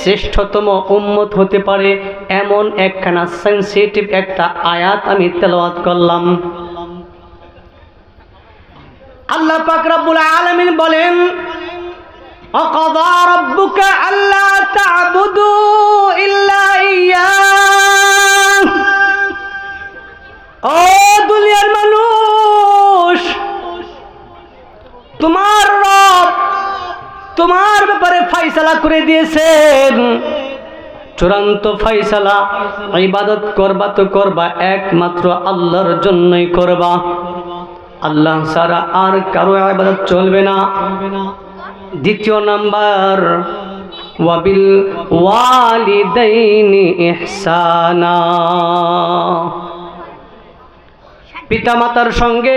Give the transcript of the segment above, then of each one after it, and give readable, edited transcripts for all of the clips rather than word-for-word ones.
শ্রেষ্ঠতম উম্মত হতে পারে এমন একখানা সেন্সিটিভ একটা আয়াত আমি তেলাওয়াত করলাম। আল্লাহ পাক রব্বুল আলামিন বলেন, وَقَضَى رَبُّكَ أَلَّا تَعْبُدُوا إِلَّا إِيَّاهُ। ও দুনিয়ার মানুষ, তোমার রব তোমার ব্যাপারে ফয়সালা করে দিয়েছেন। চূড়ান্ত ফয়সালা, ইবাদত করবা তো করবা একমাত্র আল্লাহর জন্যই করবা, আল্লাহ ছাড়া আর কারো ইবাদত চলবে না। দ্বিতীয় নাম্বার, ওয়াবিল ওয়ালিদাইনি ইহসানা, পিতামাতার সঙ্গে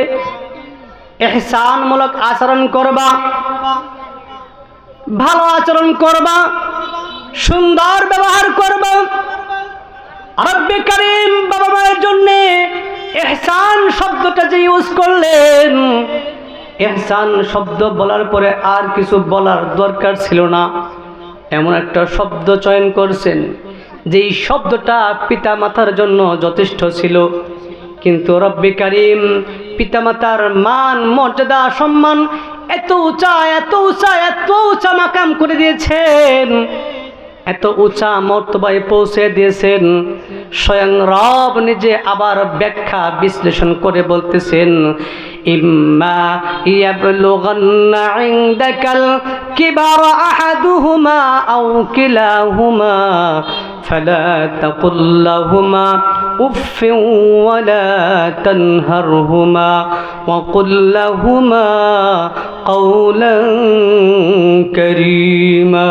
ইহসানমূলক আচরণ করবা, ভালো আচরণ করবা, সুন্দর ব্যবহার করবা। রব্বে কারীম বাবা মায়ের জন্য ইহসান শব্দটা যে ইউজ করলেন, ইহসান শব্দ বলার পরে আর কিছু বলার দরকার ছিল না, এমন একটা শব্দ চয়ন করছেন যেই শব্দটা পিতা মাতার জন্য যথেষ্ট ছিল। কিন্তু রব্বে কারীম পিতামাতার মান মর্যাদা সম্মান এত উঁচা এত উঁচা এত উঁচা মাকাম করে দিয়েছেন, এত উঁচা মর্তবায় পৌঁছে দিয়েছেন, স্বয়ং রব নিজে আবার ব্যাখ্যা বিশ্লেষণ করে বলতেছেন, ইম্মা ইয়াবলুগান্না ইনদাকাল কিবারা আহাদুহুমা আও কিলাহুমা ফালা তাকুল লাহুমা উফফিন ওয়ালা তানহারহুমা ওয়া কুল লাহুমা কাওলান কারীমা।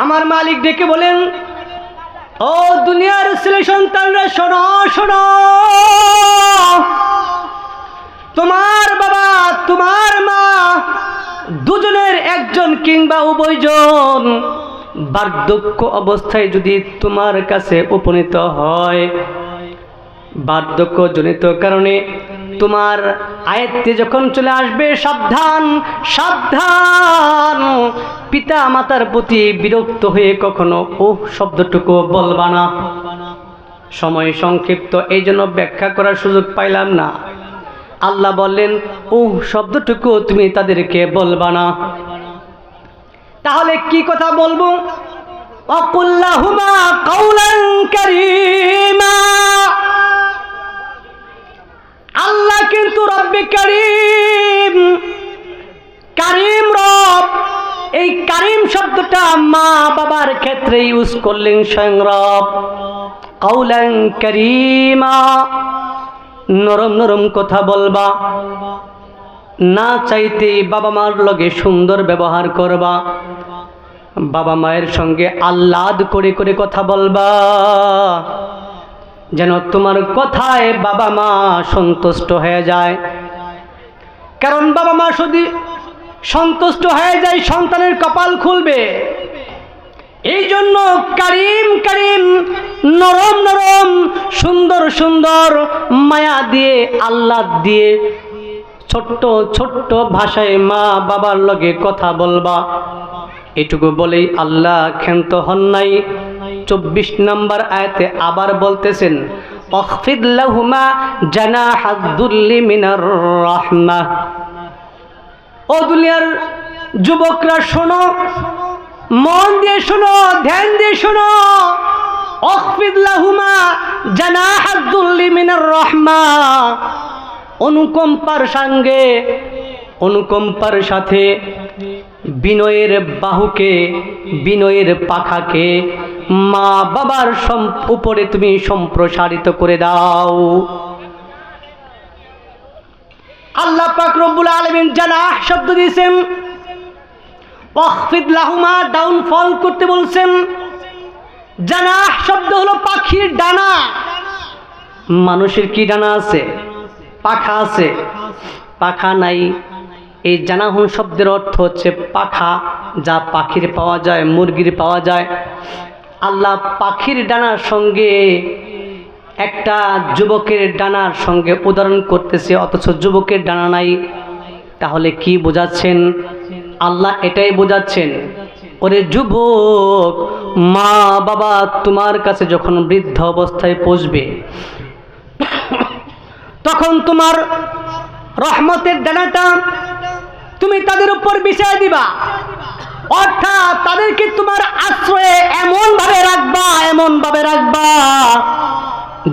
আমার মালিক ডেকে বলেন, ও দুনিয়ার ছেলে সন্তানরা শোনো শোনো, তোমার বাবা তোমার মা দুজনের একজন কিংবা উভয়জন বার্ধক্য অবস্থায় যদি তোমার কাছে উপনীত হয়, বার্ধক্যজনিত কারণে তোমার আয়ত্তে যখন চলে আসবে, সাবধান সাবধান, পিতা মাতার প্রতি বিরক্ত হয়ে কখনো ওহ শব্দটুকু বলবা না। সময় সংক্ষিপ্ত, এই জন্য ব্যাখ্যা করার সুযোগ পাইলাম না। আল্লাহ বললেন ওহ শব্দটুকু তুমি তাদেরকে বলবা না। তাহলে কি কথা বলবো? ওয়াকুল লাহুমা কাওলান কারীমা। আল্লাহ কিন্তু রব্বে কারীম, কারীম রব, এই কারীম শব্দটা মা বাবার ক্ষেত্রে ইউজ করলেন স্বয়ং রব। কাওলান কারীমা, নরম নরম কথা বলবা, না চাইতে বাবা মার লগে সুন্দর ব্যবহার করবা, বাবা মায়ের সঙ্গে আহ্লাদ করে করে কথা বলবা, যেন তোমার কথায় বাবা মা সন্তুষ্ট হয়ে যায়। কারণ বাবা মা যদি সন্তুষ্ট হয়ে যায় সন্তানের কপাল খুলবে। এই জন্য কারীম কারীম, নরম নরম, সুন্দর সুন্দর, মায়া দিয়ে আহ্লাদ দিয়ে ছোট্ট ছোট্ট ভাষায় মা বাবার লগে কথা বলবা। এটুকু বলেই আল্লাহ ক্ষান্ত হন নাই। 24 নম্বর আয়াতে আবার বলতেছেন, ওয়াখফিদ লাহুমা জানাহাদ দুল্লি মিনার রাহমাহ। ও দুনিয়ার যুবকরা শোনো, মন দিয়ে শোনো, ধ্যান দিয়ে শোনো। ওয়াখফিদ লাহুমা জানাহাদ দুল্লি মিনার রাহমাহ, অনুকম্পার সঙ্গে, অনুকম্পার সাথে বিনয়ের বাহুকে, বিনয়ের পাখাকে মা বাবার উপরে তুমি সম্প্রসারিত করে দাও। আল্লাহ পাক রব্বুল আলামিন জানাহ শব্দ দিয়েছেন, ওয়াখফিদ লাহুমা ডাউনফল করতে বলছেন। জানাহ শব্দ হলো পাখির ডানা। মানুষের কি ডানা আছে? পাখা আছে? পাখা নাই। এই জানাহুন শব্দের অর্থ হচ্ছে পাখা, যা পাখির পাওয়া যায়, মুরগির পাওয়া যায়। আল্লাহ পাখির ডানার সঙ্গে একটা যুবকের ডানার সঙ্গে উদাহরণ করতেছে, অথচ যুবকের ডানা নাই। তাহলে কি বোঝাচ্ছেন? আল্লাহ এটাই বোঝাচ্ছেন, ওরে যুবক, মা বাবা তোমার কাছে যখন বৃদ্ধ অবস্থায় পৌঁছবে তখন তোমার রহমতের ডানাটা তুমি তাদের উপর বিছায় দিবা, অর্থাৎ তাদেরকে তোমার আশ্রয়ে এমন ভাবে রাখবা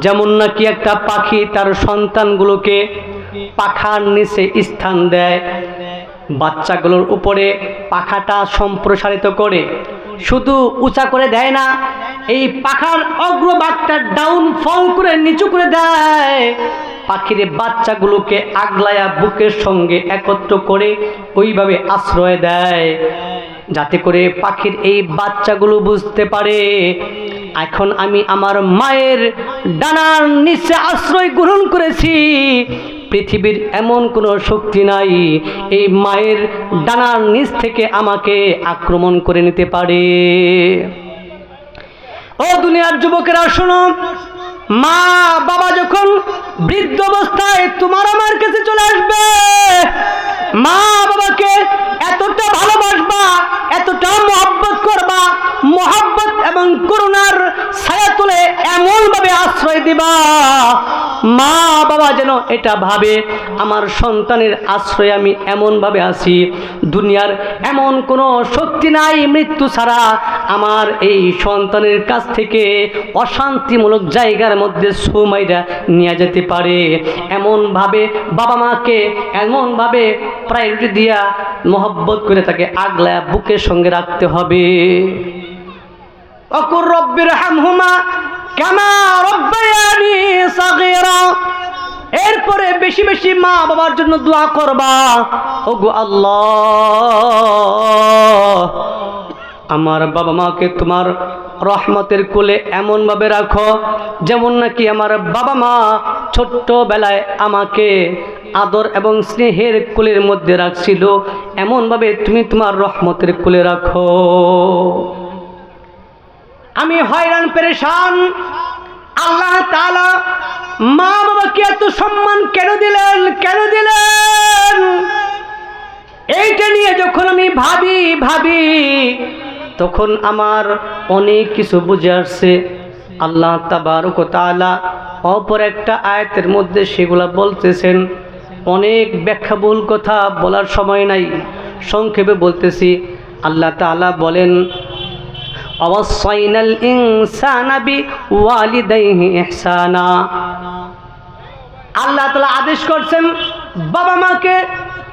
যেমন নাকি একটা পাখি তার সন্তানগুলোকে পাখার নিচে স্থান দেয়, বাচ্চাগুলোর উপরে পাখাটা সম্প্রসারিত করে, শুধু উঁচা করে দেয় না, এই পাখার অগ্রভাগটা ডাউন ফল করে নিচু করে দেয়, পাখির বাচ্চাগুলোকে আগলায়া বুকের সঙ্গে একত্র করে ওইভাবে আশ্রয় দেয়, যাতে করে পাখির এই বাচ্চাগুলো বুঝতে পারে এখন আমি আমার মায়ের ডানার নিচে আশ্রয় গ্রহণ করেছি, পৃথিবীর এমন কোনো শক্তি নাই এই মায়ের ডানার নিচ থেকে আমাকে আক্রমণ করে নিতে পারে। ও দুনিয়ার যুবকেরা শোনো, মা বাবা যখন বৃদ্ধ অবস্থায় তোমার আমার কাছে চলে আসবে, মা বাবাকে এতটা ভালোবাসবা, এতটা মহব্বত করবা, মহব্বত এবং করুণার ছায়া তুলে এমন ভাবে আশ্রয় দিবা মা বাবা যেন এটা ভাবে আমার সন্তানের আশ্রয়ে আমি এমন ভাবে আছি, দুনিয়ার এমন কোনো শক্তি নাই মৃত্যু ছাড়া আমার এই সন্তানের কাছ থেকে অশান্তিমূলক জায়গার মধ্যে সুমাইরা নিয়ে যেতে পারে। এমন ভাবে বাবা মাকে এমন ভাবে প্রায়োরিটি দিয়া মহব্বত করে তাকে আগলা বুকের সঙ্গে রাখতে হবে। অকুর রব্বির হামহুমা কামা রব্বায়ানি সাগীরা, এরপরে বেশি বেশি মা বাবার জন্য দোয়া করবা, ওগো আল্লাহ আমার বাবা মাকে তোমার রহমতের কোলে এমন ভাবে রাখো যেমন নাকি আমার বাবা মা ছোট্টবেলায় আমাকে আদর এবং স্নেহের কোলের মধ্যে রাখছিল, এমন ভাবে তুমি তোমার রহমতের কোলে রাখো। আমি হয়রান পেরেশান, আল্লাহ তাআলা মা বাবাকে এত সম্মান কেন দিলেন? এইটা নিয়ে যখন আমি ভাবি তখন আমার অনেক কিছু বুঝে আসছে। আল্লাহ তাবারক ওয়া তাআলা অপর একটা আয়াতের মধ্যে সেগুলা বলতেছেন, অনেক ব্যাখ্যাবহুল কথা বলার সময় নাই, সংক্ষেপে বলতেছি। আল্লাহ তাআলা বলেন, ওয়াসাইনাল ইনসানা বিওয়ালিদাইহি ইহসানা, আল্লাহ তাআলা আদেশ করছেন বাবা মাকে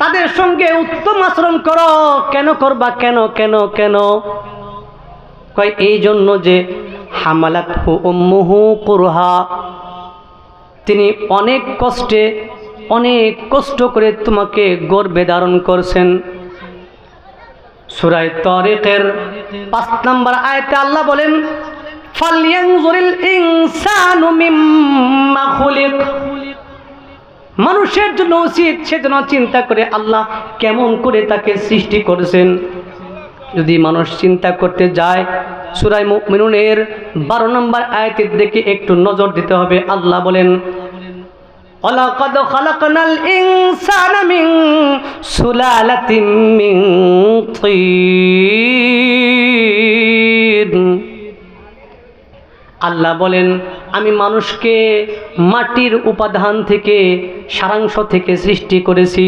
তাদের সঙ্গে উত্তম আচরণ করো। কেন করবা? কেন কয় এই জন্য যে হামালাতহু উম্মুহু কুরহা, তিনি অনেক কষ্ট করে তোমাকে গর্ভে ধারণ করছেন। সূরা তারিকের 5 নম্বর আয়াতে আল্লাহ বলেন, ফালয়ানজুরিল ইনসানু মিম্মা খুলিক, মানুষের জন্য উচিত সে যেন চিন্তা করে আল্লাহ কেমন করে তাকে সৃষ্টি করেছেন। যদি মানুষ চিন্তা করতে যায়, সূরা মুমিনুনের 12 নম্বর আয়াতের দিকে একটু নজর দিতে হবে। আল্লাহ বলেন, ওয়ালাকাদ খালাকনাল ইনসানা মিন সুলালাতিন মিন তিন, আল্লাহ বলেন আমি মানুষকে মাটির উপাদান থেকে, সারাংশ থেকে সৃষ্টি করেছি।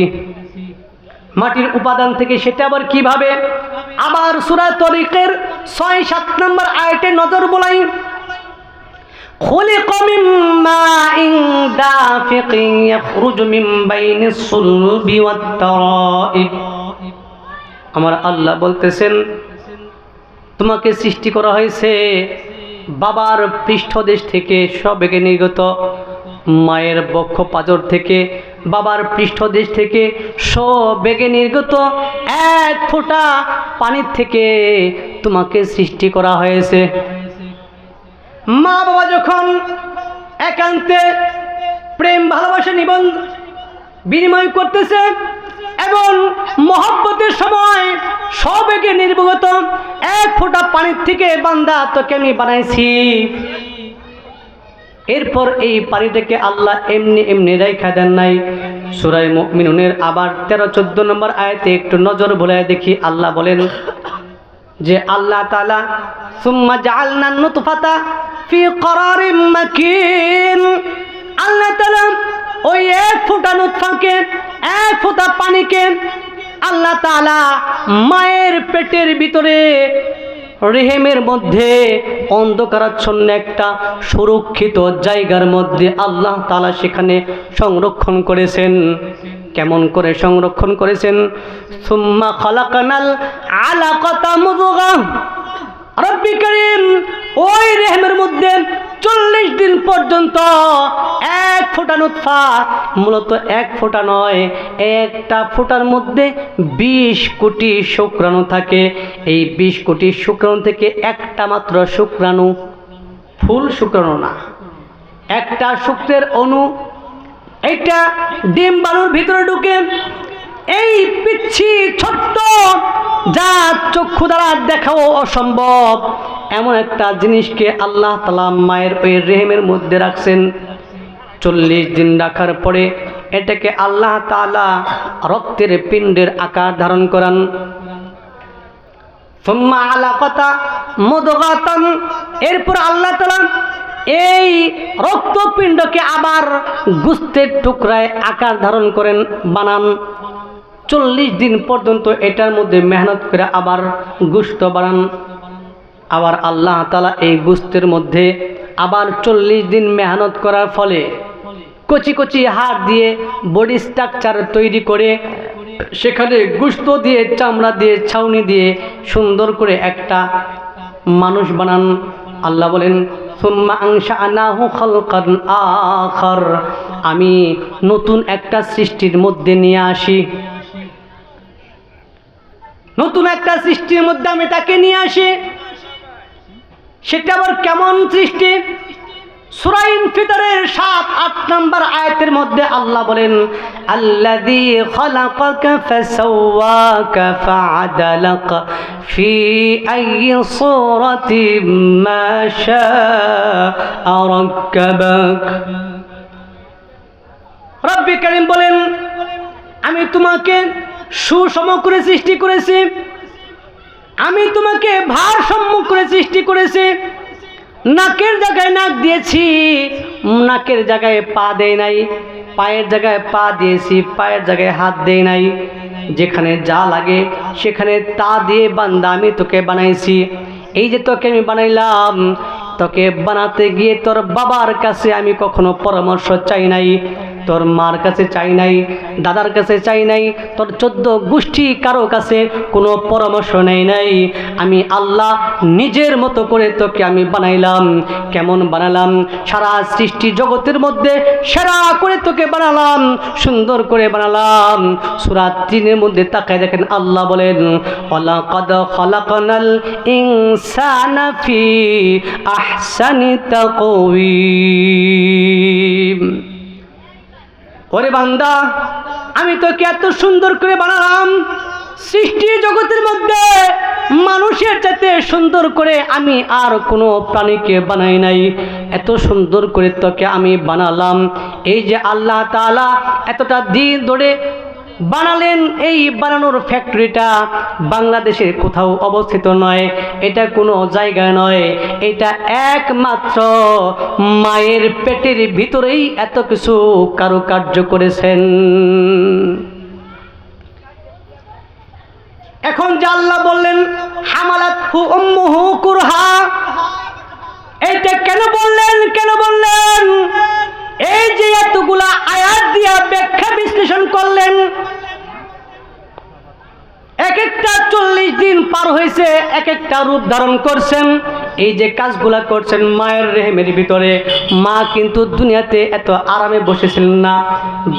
মাটির উপাদান থেকে, সেটা আবার কিভাবে? আবার সূরা তারিকের 6-7 নম্বর আয়াতে নজর বোলাই, খুলিকা মিন মাইন দাফিকিন ইয়াখরুজু মিন বাইনিস সুলবি ওয়াত তারাইব, আমার আল্লাহ বলতেছেন তোমাকে সৃষ্টি করা হয়েছে বাবার পৃষ্ঠদেশ থেকে সবেগে নির্গত, মায়ের বক্ষ পাজর থেকে, বাবার পৃষ্ঠদেশ থেকে সবেগে নির্গত এক ফোঁটা পানির থেকে তোমাকে সৃষ্টি করা হয়েছে। মা বাবা যখন একান্তে প্রেম ভালোবাসা বিনিময় করতেছে এবং মহব্বতের সময় সবেগে নির্গত এক ফোঁটা পানির থেকে বান্দা তোকে আমি বানাইছি, এরপর এই পানিটাকে আল্লাহ এমনি এমনি রাইখা দেন নাই। সূরা মুমিনুনের আবার 13-14 নম্বর আয়াতে একটু নজর বুলায় দেখি, আল্লাহ বলেন যে আল্লাহ তাআলা সুম্মা জাআলনা নুতফাতা ফি করারিম মাকিন, আল্লাহ তাআলা ওই এক ফোঁটা নুতফাকে, এক ফোঁটা পানিকে আল্লাহ তাআলা মায়ের পেটের ভিতরে রেহেমের মধ্যে অন্ধকারাচ্ছন্ন একটা সুরক্ষিত জায়গার মধ্যে আল্লাহ তাআলা সেখানে সংরক্ষণ করেছেন। কেমন করে সংরক্ষণ করেছেন? সুম্মা খালাকানাল আলাকাতা মুযগা, রব্বি করিম ওই রেহেমের মধ্যে 40 দিন পর্যন্ত এক ফোঁটা নুতফা, মূলত এক ফোঁটা নয়, একটা ফোঁটার মধ্যে 20 কোটি শুক্রাণু থাকে। এই 20 কোটি শুক্রাণু থেকে একটা মাত্র শুক্রাণু, ফুল শুক্রাণু না, একটা শুক্রের অণু, এটা ডিম বালুর ভিতরে ঢুকে এই পিচ্ছি ছোট্ট, যা চক্ষু দ্বারা দেখাও অসম্ভব এমন একটা জিনিসকে আল্লাহ তাআলা মায়ের ওই রেহেমের মধ্যে রাখছেন। 40 দিন রাখার পরে এটাকে আল্লাহ তাআলা রক্তের পিণ্ডের আকার ধারণ করান। সুম্মা আলাকাতা মুদগাতান, এরপর আল্লাহ তাআলা এই রক্তপিণ্ডকে আবার গোশতের টুকরায় আকার ধারণ করেন, বানান। 40 দিন পর্যন্ত এটার মধ্যে মেহনত করে আবার গোশত বানান। আবার আল্লাহ তাআলা এই গোশতের মধ্যে আবার 40 দিন মেহনত করার ফলে কচি কচি হাড় দিয়ে বডি স্ট্রাকচার তৈরি করে সেখানে গোশত দিয়ে, চামড়া দিয়ে, ছাউনি দিয়ে সুন্দর করে একটা মানুষ বানান। আল্লাহ বলেন সুম্মা আনশানাহু খালকান আখার, আমি নতুন একটা সৃষ্টির মধ্যে নিয়ে আসি, নতুন একটা সৃষ্টির মধ্যে আমি তাকে নিয়ে আসি। সেটা আবার কেমন সৃষ্টি? সূরা ইনফিতারের 7-8 নম্বর আয়াতের মধ্যে আল্লাহ বলেন আল্লাযী খালাকাকা ফাসাওয়াকা ফাআদালাকা ফি আইয়ি সূরাতিন মা শাআ রাক্কাবাক। রব্বি কারীম বলেন আমি তোমাকে সুষম করে সৃষ্টি করেছি, আমি তোমাকে ভারসাম্য করে সৃষ্টি করেছি। নাকের জায়গায় নাক দিয়েছি, নাকের জায়গায় পা দেই নাই, পায়ের জায়গায় পা দিয়েছি, পায়ের জায়গায় হাত দেই নাই। যেখানে যা লাগে সেখানে তা দিয়ে বান্দা আমি তোকে বানাইছি। এই যে তোকে আমি বানাইলাম, তোকে বানাতে গিয়ে তোর বাবার কাছে আমি কখনো পরামর্শ চাই নাই, তোর মার কাছে চাই নাই, দাদার কাছে চাই নাই, তোর 14 গোষ্ঠী কারো কাছে কোনো পরামর্শ নেই নাই। আমি আল্লাহ নিজের মতো করে তোকে আমি বানাইলাম। কেমন বানালাম? সারা সৃষ্টি জগতের মধ্যে সেরা করে তোকে বানালাম, সুন্দর করে বানালাম। সূরা 3-এর মধ্যে তাকায় দেখেন আল্লাহ বলেন ওয়ালাকাদ খালাকনাল ইনসানা ফি আহসানি তাকওয়িম। ওরে বান্দা, আমি তোকে এত সুন্দর করে বানালাম, সৃষ্টি জগতের মধ্যে মানুষের চাইতে সুন্দর করে আমি আর কোনো প্রাণীকে বানাই নাই। এত সুন্দর করে তোকে আমি বানালাম। এই যে আল্লাহ তাআলা এতটা দিন ধরে বানালেন, এই বানানোর ফ্যাক্টরিটা বাংলাদেশের কোথাও অবস্থিত নয়, এটা কোনো জায়গায় নয়, এটা একমাত্র মায়ের পেটের ভিতরেই এত কিছু কারুকার্য করেছেন। এখন যে আল্লাহ বললেন হামালাতহু উম্মুহু কুরহা, এইটা কেন বললেন? কেন বললেন? এই যে এতগুলা আয়াত দিয়া ব্যাখ্যা বিশ্লেষণ করলেন, এক একটা 40 দিন পার হয়েছে, এক একটা রূপ ধারণ করছেন। এই যে কাজগুলা করছেন মায়ের রেহেমের ভিতরে, মা কিন্তু দুনিয়াতে এত আরামে বসেছিলেন না।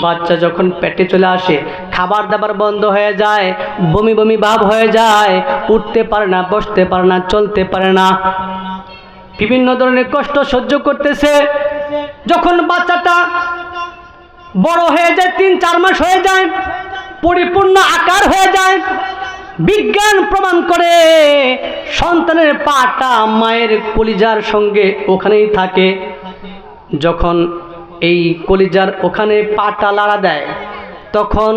বাচ্চা যখন পেটে চলে আসে, খাবার দাবার বন্ধ হয়ে যায়, বমি বমি ভাব হয়ে যায়, উঠতে পারে না, বসতে পারে না, চলতে পারে না, বিভিন্ন ধরনের কষ্ট সহ্য করতেছে। যখন বাচ্চাটা বড় হয়ে যায়, 3-4 মাস হয়ে যায়, পরিপূর্ণ আকার হয়ে যায়, বিজ্ঞান প্রমাণ করে সন্তানের পাটা মায়ের কলিজার সঙ্গে ওখানেই থাকে। যখন এই কলিজার ওখানে পাটা লাড়া দেয়, তখন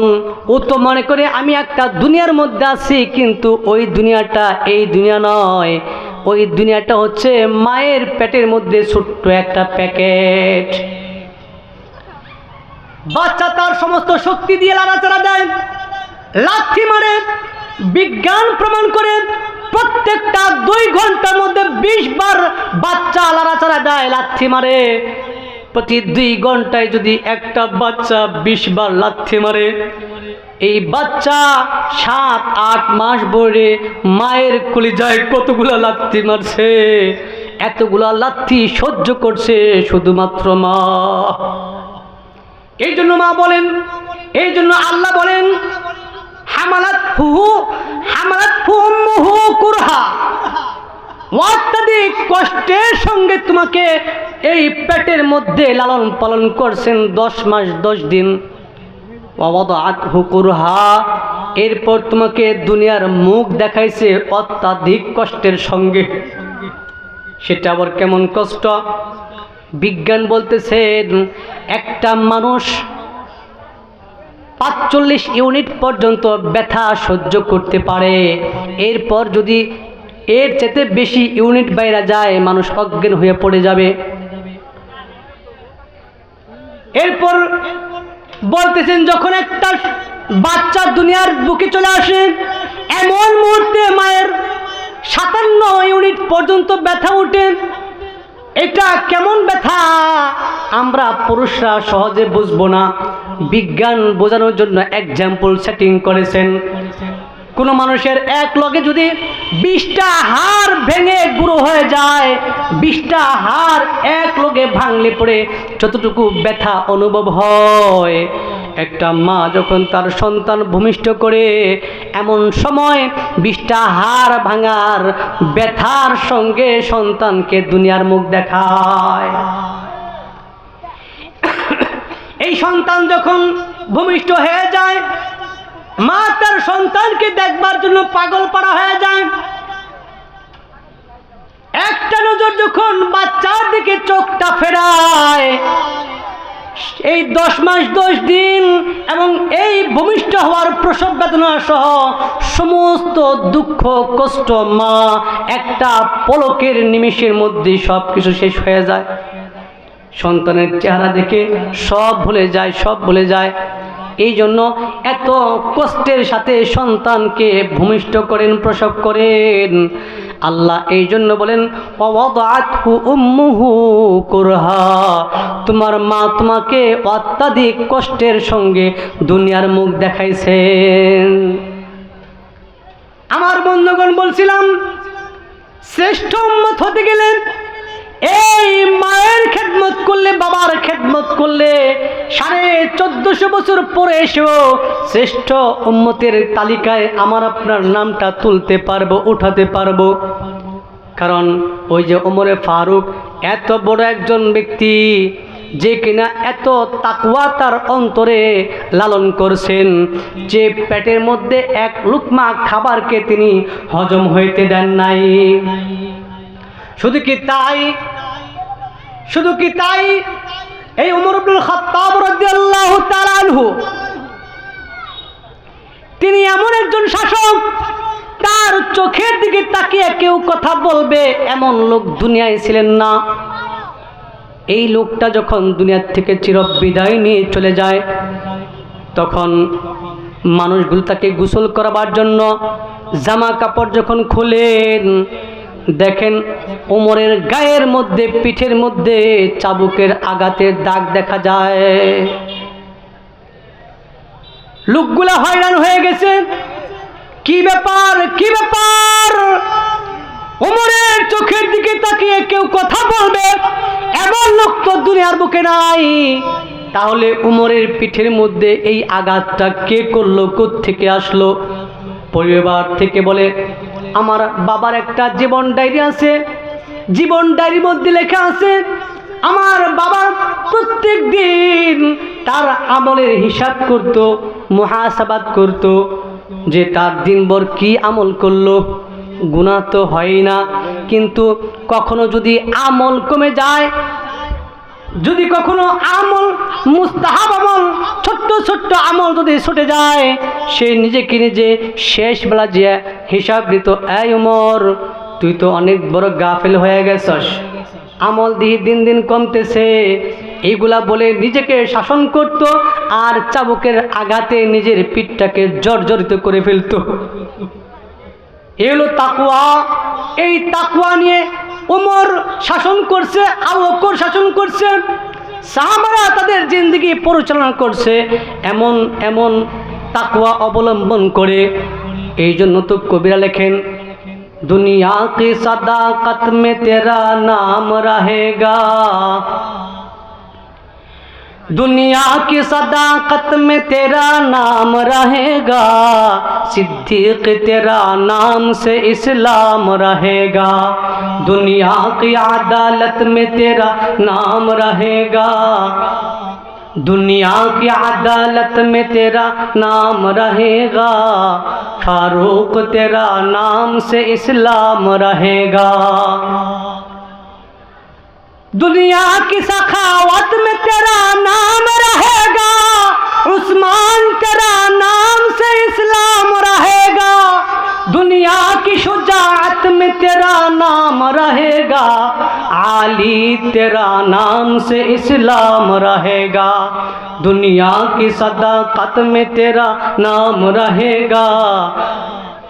ও তো মনে করে আমি একটা দুনিয়ার মধ্যে আছি, কিন্তু ওই দুনিয়াটা এই দুনিয়া নয়। ওই দুনিয়াটা হচ্ছে মায়ের পেটের মধ্যে ছোট্ট একটা প্যাকেট। বাচ্চা তার সমস্ত শক্তি দিয়ে লাড়াচাড়া দেয়, লাথি মারে। বিজ্ঞান প্রমাণ করে প্রত্যেকটা 2 ঘন্টার মধ্যে 20 বার বাচ্চা লাড়াচাড়া দেয়, লাথি মারে। প্রতি 2 ঘন্টায় যদি একটা বাচ্চা 20 বার লাথি মারে, এই বাচ্চা 7-8 মাস বয়সে মায়ের কলিজায় কতগুলা লাথি মারছে, এতগুলা লাথি সহ্য করছে শুধুমাত্র মা। এই জন্য মা বলেন, এই জন্য আল্লাহ বলেন হামালাতহু উম্মুহু কুরহা, অত্যাধিক কষ্টের সঙ্গে তোমাকে এই পেটের মধ্যে লালন পালন করছেন 10 মাস 10 দিন। ওয়াদাআতহু কুরহা, এরপর তোমাকে দুনিয়ার মুখ দেখাইছে অত্যাধিক কষ্টের সঙ্গে। সেটা আবার কেমন কষ্ট? বিজ্ঞান বলতেছে একটা মানুষ 45 ইউনিট পর্যন্ত ব্যথা সহ্য করতে পারে। এরপর যদি এর চেয়ে বেশি ইউনিট বাইরে যায়, মানুষ অজ্ঞান হয়ে পড়ে যাবে। এরপর বলতেছেন যখন একটা বাচ্চা দুনিয়ার বুকে চলে আসে, এমন মুহূর্তে মায়ের 57 ইউনিট পর্যন্ত ব্যথা ওঠে। এটা কেমন ব্যথা আমরা পুরুষরা সহজে বুঝবো না। বিজ্ঞান বোঝানোর জন্য এক্সাম্পল সেটিং করেছেন। কোনো মানুষের এক লগে যদি 20টা হাড় ভেঙে গুঁড়ো হয়ে যায়, 20টা হাড় এক লগে ভাঙলে পড়ে যতটুকু ব্যথা অনুভব হয়, একটা মা যখন তার সন্তান ভূমিষ্ঠ করে, এমন সময় 20টা হাড় ভাঙার ব্যথার সঙ্গে সন্তানকে দুনিয়ার মুখ দেখায়। এই সন্তান যখন ভূমিষ্ঠ হয়ে যায়, মা তার সন্তানকে দেখবার জন্য পাগল পাড়া হয়ে যায়। একটা নজর যখন বাচ্চার দিকে চোখটা ফেরায়, এই 10 মাস 10 দিন এবং এই ভূমিষ্ঠ হওয়ার প্রসব বেদনা সহ সমস্ত দুঃখ কষ্ট মা একটা পলকের নিমিষের মধ্যে সব কিছু শেষ হয়ে যায়। সন্তানের চেহারা দেখে সব ভুলে যায়, সব ভুলে যায়। এই জন্য এত কষ্টের সাথে সন্তানকে ভূমিষ্ঠ করেন, প্রসব করেন। আল্লাহ এই জন্য বলেন ওয়াদাআতহু উম্মুহু কুরহা, তোমার মা তোমাকে অত্যাধিক কষ্টের সঙ্গে দুনিয়ার মুখ দেখাইছেন। আমার বন্ধুগণ, বলছিলাম শ্রেষ্ঠ উম্মত হতে গেলে এই মায়ের খেদমত করলে, বাবার খেদমত করলে 1450 বছর পরে এসেও শ্রেষ্ঠ উম্মতের তালিকায় আমার আপনার নামটা তুলতে পারবো, উঠাতে পারবো। কারণ ওই যে ওমরে ফারুক এত বড় একজন ব্যক্তি, যে কিনা এত তাকওয়া তার অন্তরে লালন করছেন, যে পেটের মধ্যে এক লুকমা খাবারকে তিনি হজম হইতে দেন নাই। শুধু কি তাই, এই উমর ইবনুল খাত্তাব রাদিয়াল্লাহু তাআলা আনহু, তিনি এমন একজন শাসক, তার চোখের দিকে তাকিয়ে কেউ কথা বলবে এমন লোক দুনিয়ায় ছিলেন না। এই লোকটা যখন দুনিয়া থেকে চিরবিদায় নিয়ে চলে যায়, তখন মানুষগুলো তাকে গোসল করাবার জন্য জামা কাপড় যখন খুলেন, দেখেন ওমরের গায়ের মধ্যে, পিঠের মধ্যে চাবুকের আঘাতের দাগ দেখা যায়। লোকগুলা হয়রান হয়ে গেছে, কি ব্যাপার, কি ব্যাপার? ওমরের চোখের দিকে তাকিয়ে কেউ কথা বলবে এমন লোক তো দুনিয়ার বুকে নাই। তাহলে ওমরের পিঠের মধ্যে এই আঘাতটা কে করলো, কোত্থেকে আসলো? পরিবার থেকে বলে, আমার বাবার একটা জীবন ডায়েরি আছে, জীবন ডায়েরির মধ্যে লেখা আছে আমার বাবা প্রত্যেক দিন তার আমলের হিসাব করত, মুহাসাবাত করত, যে তার দিনভর কি আমল করলো। গুনাহ তো হয় না, কিন্তু কখনো যদি আমল কমে যায়, যদি কখনো আমল, মুস্তাহাব আমল, ছোট্ট ছোট্ট আমল যদি ছুটে যায়, সে নিজেকে নিজে শেষ বেলা যে হিসাব দিত, এই উমর তুই তো অনেক বড় গাফেল হয়ে গেছস, আমল দিয়ে দিন দিন কমতেছে, এইগুলা বলে নিজেকে শাসন করত আর চাবুকের আঘাতে নিজের পিঠটাকে জর্জরিত করে ফেলত। এলো তাকওয়া। এই তাকওয়া নিয়ে ওমর শাসন করছে, আবু বকর শাসন করছে, সাহাবারা তাদের জিন্দেগি পরিচালনা করছে এমন এমন তাকওয়া অবলম্বন করে। এই জন্য তো কবিরা লেখেন, दुनिया की सदाकत में तेरा नाम रहेगा, दुनिया की सदाकत में तेरा नाम रहेगा, सिद्दीक तेरा नाम से इस्लाम रहेगा, दुनिया की अदालत में तेरा नाम रहेगा, दुनिया की अदालत में तेरा नाम रहेगा, फारूक तेरा नाम से इस्लाम रहेगा, दुनिया की सखावत में तेरा नाम रहेगा, उस्मान तेरा नाम से इस्लाम रहेगा, दुनिया की शुजाअत में तेरा नाम रहेगा, आली तेरा नाम से इस्लाम रहेगा, दुनिया की सदाकत में तेरा नाम रहेगा,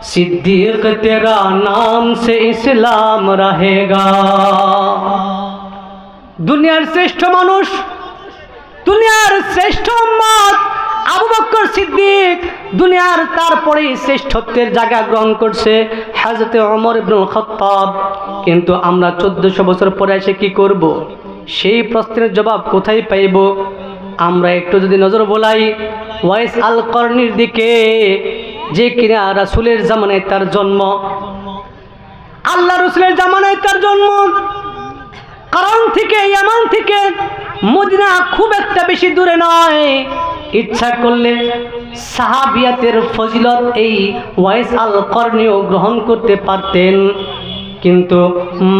सिद्दीक तेरा नाम से इस्लाम रहेगा। দুনিয়ার শ্রেষ্ঠ মানুষ, দুনিয়ার শ্রেষ্ঠ উম্মত আবু বকর সিদ্দিক, দুনিয়ার তারপরে শ্রেষ্ঠত্বের জায়গা গ্রহণ করছে হযরত ওমর ইবনুল খাত্তাব। কিন্তু আমরা 1400 বছর পরে এসে কি করব? সেই প্রশ্নের জবাব কোথায় পাইব? আমরা একটু যদি নজর বোলাই ওয়াইস আল করনির দিকে, যে কিনা রাসূলের জামানায় তার জন্ম, আল্লাহ রাসূলের জামানায় তার জন্ম, কারণ থেকে ইয়ামান থেকে মদিনা খুব একটা বেশি দূরে নয়, ইচ্ছা করলে সাহাবিয়াতের ফজিলত এই ওয়াইস আল করনিও গ্রহণ করতে পারতেন। কিন্তু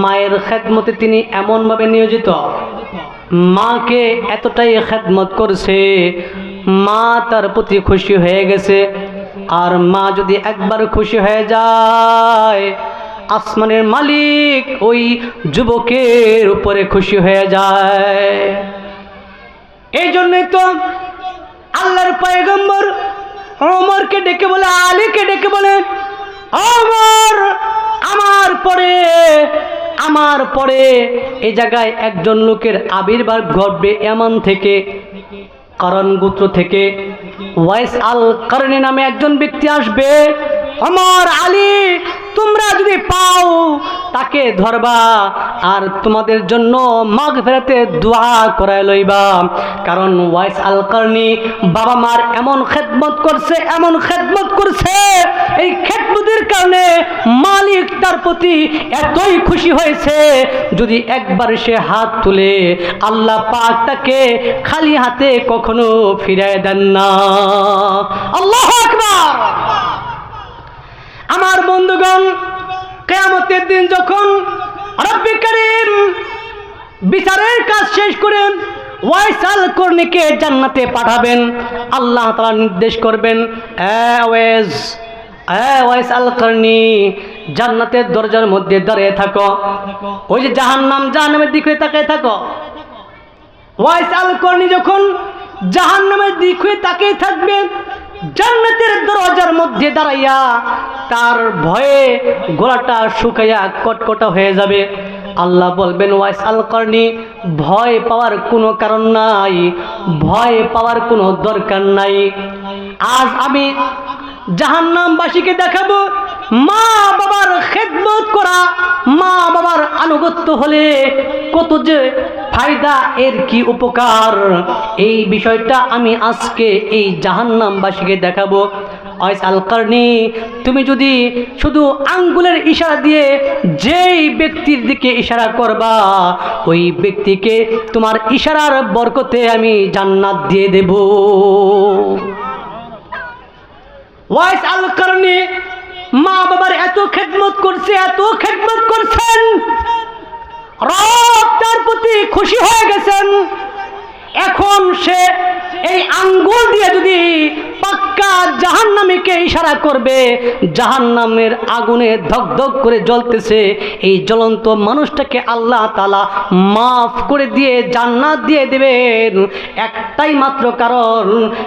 মায়ের খেদমতে তিনি এমনভাবে নিয়োজিত, মাকে এতটাই খেদমত করছে, মা তার প্রতি খুশি হয়ে গেছে। আর মা যদি একবার খুশি হয়ে যায়, আসমানের মালিক ওই যুবকের উপরে খুশি হয়ে যায়। এই জন্যই তো আল্লাহর পয়গম্বর ওমরকে ডেকে বলে, আলীকে ডেকে বলে, ওমর আমার পরে এই জায়গায় একজন লোকের আবির্ভাব ঘটবে ইয়ামান থেকে, কারণ গোত্র থেকে ওয়াইস আল করনি নামে একজন ব্যক্তি আসবে। ওমর, আলী, তোমরা যদি পাও তাকে ধরবা আর তোমাদের জন্য মাগফিরাতে দোয়া করায় লইবা। কারণ ওয়াইস আল করনি বাবা মার এমন খেদমত করছে, এমন খেদমত করছে, এই খেদমতের কারণে মালিক তার প্রতি এতই খুশি হয়েছে, যদি একবার সে হাত তুলে আল্লাহ পাক তাকে খালি হাতে কখনো ফিরায় দেন না। আল্লাহু আকবার। আমার বন্ধুগণ, কিয়ামতের দিন যখন রব্বি করিম বিচারের কাজ শেষ করেন ওয়াইস আল করনিকে জান্নাতে পাঠাবেন, আল্লাহ তাআলা নির্দেশ করবেন, ওয়াইস আল করনি জান্নাতের দরজার মধ্যে দাঁড়িয়ে থাকো, ওই যে জাহান্নামের দিকে তাকিয়ে থাকো। ওয়াইস আল করনি যখন জাহান্নামের দিকে তাকিয়ে থাকবে, জান্নাতের দরজার মধ্যে দাঁড়াইয়া তার ভয়ে গলাটা শুকাইয়া কটকটা হয়ে যাবে। আল্লাহ বলবেন, ওয়াইস আল করনি, ভয় পাওয়ার কোনো কারণ নাই, ভয় পাওয়ার কোনো দরকার নাই। আজ আমি জাহান্নামবাসীকে দেখাবো মা বাবার খেদমত করা, মা বাবার আনুগত্য হলে কত যে ফায়দা, এর কি উপকার, এই বিষয়টা আমি আজকে এই জাহান্নামবাসীকে দেখাবো। ওয়াইস আল করনি, তুমি যদি শুধু আঙ্গুলের ইশারা দিয়ে যেই ব্যক্তির দিকে ইশারা করবা, ওই ব্যক্তিকে তোমার ইশারার বরকতে আমি জান্নাত দিয়ে দেব। ওয়াইস আল করনি মা বাবার এত খেদমত করছে, এত খেদমত করছেন, রব তার প্রতি খুশি হয়ে গেছেন, এখন সে এই আঙ্গুল দিয়ে যদি পাক্কা জাহান্নামীকে ইশারা করবে, জাহান্নামের আগুনে ধকধক করে জ্বলতেছে, এই জ্বলন্ত মানুষটাকে আল্লাহ তাআলা মাফ করে দিয়ে জান্নাত দিয়ে দেবেন। একটাই মাত্র কারণ,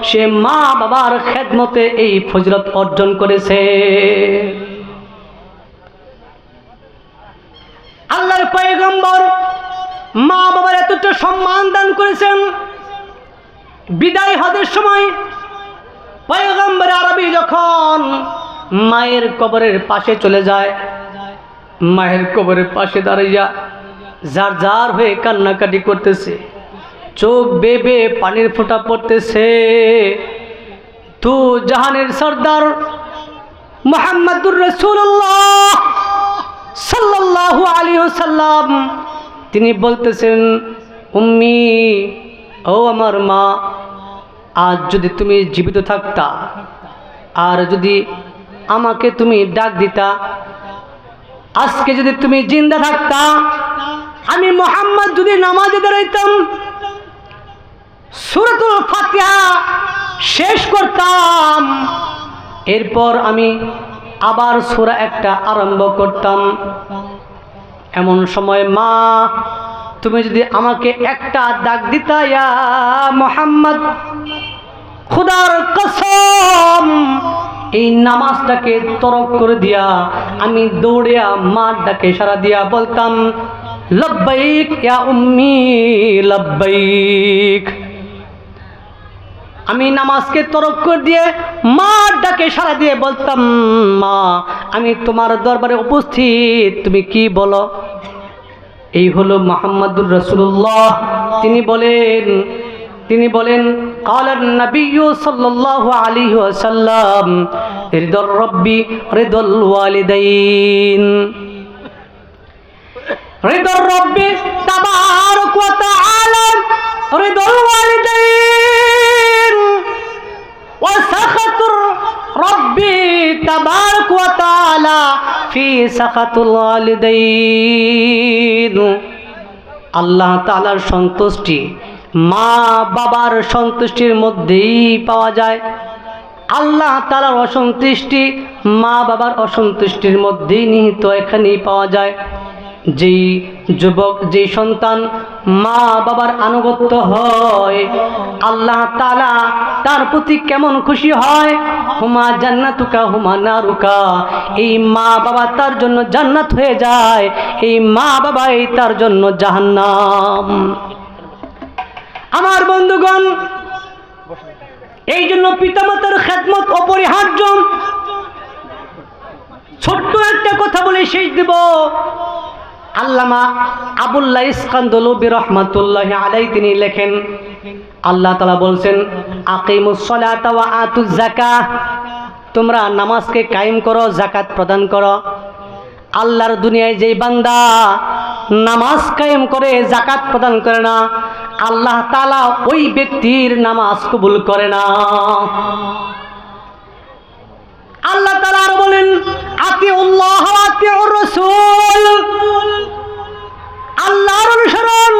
সে মা বাবার খেদমতে এই ফজিলত অর্জন করেছে। আল্লাহর পয়গম্বর মা বাবার এতটা সম্মান দান করেছেন, বিদায় হজের সময় পয়গম্বর আরবি যখন মায়ের কবরের পাশে চলে যায়, মায়ের কবরের পাশে দাঁড়াইয়া যার যার হয়ে কান্নাকাটি করতেছে, চোখ বেবে পানির ফোঁটা পড়তেছে। তু জাহানের সর্দার মুহাম্মদুর রাসূলুল্লাহ সাল্লাল্লাহু আলাইহি ওয়াসাল্লাম তিনি বলতেছেন, উম্মি, ও আমার মা, আজ যদি তুমি জীবিত থাকতা আর যদি আমাকে তুমি ডাক দিতা, আজকে যদি তুমি জিন্দা থাকতা, আমি মুহাম্মদ যদি নামাজে দাঁড়াইতাম, সূরাতুল ফাতিহা শেষ করতাম, এরপর আমি আবার সূরা একটা আরম্ভ করতাম। এমন সময় মা তুমি যদি আমাকে একটা ডাক দিতা, ইয়া মুহাম্মদ, খোদার কসম এই নামাজটাকে তরক করে দিয়া আমি দৌড়িয়া মার ডাকে সাড়া দিয়া বলতাম, লব্বাইক ইয়া উম্মি লব্বাইক। আমি নামাজকে তরক করে দিয়ে মার ডাকে সাড়া দিয়ে বলতাম, মা আমি তোমার দরবারে উপস্থিত, তুমি কি বলো। এই হলো মুহাম্মদুর রাসূলুল্লাহ। তিনি বলেন ক্বালান নবিয়্যু সাল্লাল্লাহু আলাইহি ওয়াসাল্লাম, রিদর রব্বি রিদল ওয়ালিদাইন, রিদর রব্বি তাবারাক ওয়া তাআলা রিদল ওয়ালিদাইন ওয়া সাখাতুর রব্বি তাবারাক ওয়া তাআলা ফি সাখাতুল ওয়ালিদাইন। আল্লাহ তাআলার সন্তুষ্টি মা বাবার সন্তুষ্টির মধ্যেই পাওয়া যায়, আল্লাহ তাআলার অসন্তুষ্টি মা বাবার অসন্তুষ্টির মধ্যেই নিহিত এখানেই পাওয়া যায়। যেই যুবক, যেই সন্তান মা বাবার আনুগত্য হয়, আল্লাহ তাআলা তার প্রতি কেমন খুশি হয়। হুমা জান্নাতুকা হুমা নারুকা, এই মা বাবা তার জন্য জান্নাত হয়ে যায়, এই মা বাবাই তার জন্য জাহান্নাম। আমার বন্ধুগণ, এই জন্য পিতামাতার খেদমত অপরিহার্য। ছোট্ট একটা কথা বলে শেষ দেব। আল্লামা আবুল্লাহ ইসকান্দলুবি রহমাতুল্লাহি আলাইহি তিনি লেখেন, আল্লাহ তাআলা বলছেন, আকিমুস সালাতা ওয়া আতুজ যাকাহ, তোমরা নামাজকে কায়েম করো, যাকাত প্রদান করো। আল্লাহর দুনিয়ায় যেই বান্দা নামাজ কায়েম করে, যাকাত প্রদান করে না, আল্লাহ তাআলা ওই ব্যক্তির নামাজ কবুল করে না। আল্লাহ তাআলা আর বলেন, আতিউল্লাহ ওয়া আতিউর রাসূল, আল্লাহর অনুসরণ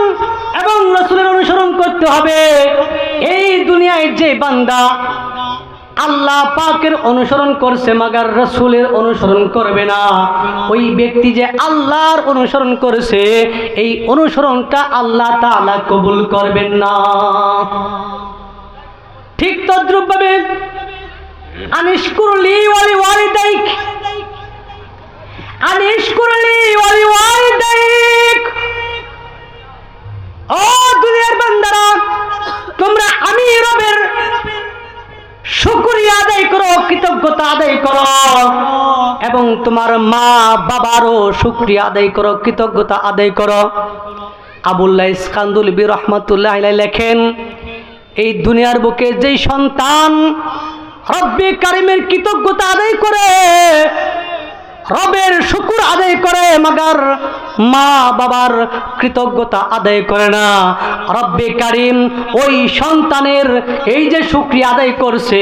এবং রাসূলের অনুসরণ করতে হবে। এই দুনিয়ায় যে বান্দা আল্লাহ পাকের অনুসরণ করছে মাগার রাসূলের অনুসরণ করবে না, ওই ব্যক্তি যে আল্লাহর অনুসরণ করেছে, এই অনুসরণটা আল্লাহ তাআলা কবুল করবেন না। ঠিক তদ্রূপভাবে আনিশকুরলি ওয়ালি ওয়ালিদাইক, আনিশকুরলি ওয়ালি ওয়ালিদাইক, ও দুনিয়ার বান্দারা, তোমরা আমি রবের শুকরিয়া আদায় করো, কৃতজ্ঞতা আদায় করো, এবং তোমার মা বাবারও শুকরিয়া আদায় করো, কৃতজ্ঞতা আদায় করো। আবুল্লাহ ইসকান্দলুবি রহমাতুল্লাহ আলাইহি লেখেন, এই দুনিয়ার বুকে যেই সন্তান রব্বে কারিমের কৃতজ্ঞতা আদায় করে, রবের শুকর আদায় করে, মাগার মা বাবার কৃতজ্ঞতা আদায় করে না, রব্বে কারিম ওই সন্তানের এই যে শুকরিয়া আদায় করছে,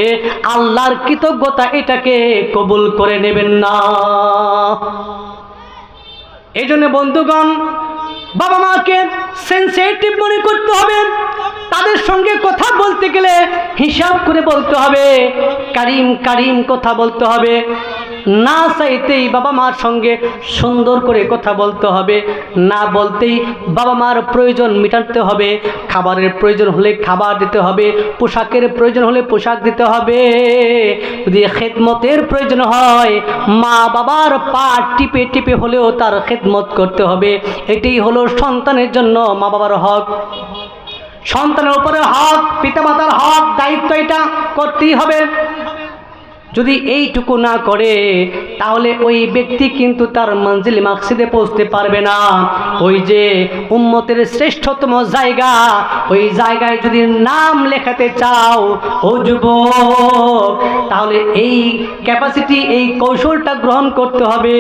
আল্লাহর কৃতজ্ঞতা এটাকে কবুল করে নেবেন না। এই জন্য বন্ধুগণ, বাবা মাকে সেনসিটিভ মনে করতে হবে, তাদের সঙ্গে কথা বলতে গেলে হিসাব করে বলতে হবে, কারিম কারিম কথা বলতে হবে, না চাইতেই বাবা মার সঙ্গে সুন্দর করে কথা বলতে হবে, না বলতেই বাবা মার প্রয়োজন মেটাতে হবে, খাবারের প্রয়োজন হলে খাবার দিতে হবে, পোশাকের প্রয়োজন হলে পোশাক দিতে হবে, যদি খেদমতের প্রয়োজন হয় মা বাবার পা টিপে টিপে হলেও তার খেদমত করতে হবে। এটাই হলো সন্তানের জন্য মা বাবার হক, সন্তানের উপরে হক, পিতামাতার হক, দায়িত্ব, এটা করতেই হবে। যদি এইটুকু না করে তাহলে ওই ব্যক্তি কিন্তু তার মঞ্জিল মাকসিদে পৌঁছতে পারবে না। ওই যে উম্মতের শ্রেষ্ঠতম জায়গা, ওই জায়গায় যদি নাম লেখাতে চাও ও যুবক, তাহলে এই ক্যাপাসিটি, এই কৌশলটা গ্রহণ করতে হবে।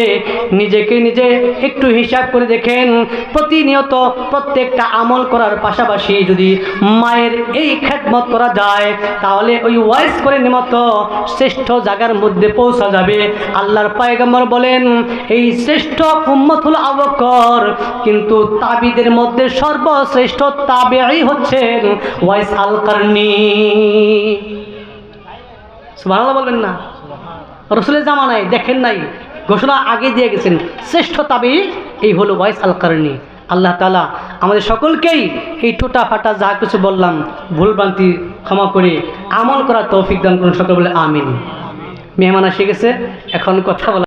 নিজেকে নিজে একটু হিসাব করে দেখেন, প্রতিনিয়ত প্রত্যেকটা আমল করার পাশাপাশি যদি মায়ের এই খেদমত করা যায় তাহলে ওই ওয়াইজ করে নিমত শ্রেষ্ঠ জায়গার মধ্যে পৌঁছা যাবে। আল্লাহর পয়গম্বর বলেন এই শ্রেষ্ঠ উম্মত হলো আবু বকর, কিন্তু তাবিদের মধ্যে সর্বশ্রেষ্ঠ তাবেঈ হচ্ছেন ওয়াইস আল কারনি। সুবহানাল্লাহ বলবেন না? রাসূলের জামানায় দেখেন নাই, ঘোষণা আগে দিয়ে গেছেন, শ্রেষ্ঠ তাবেঈ এই হলো ওয়াইস আল কারনি। আল্লাহ তাআলা আমাদের সকলকেই এই টোটা ফাটা যা কিছু বললাম ভুলভ্রান্তি ক্ষমা করে আমল করার তৌফিক দান করুন। সকল বলে আমিন। মেহমান এসে গেছে, এখন কথা বলা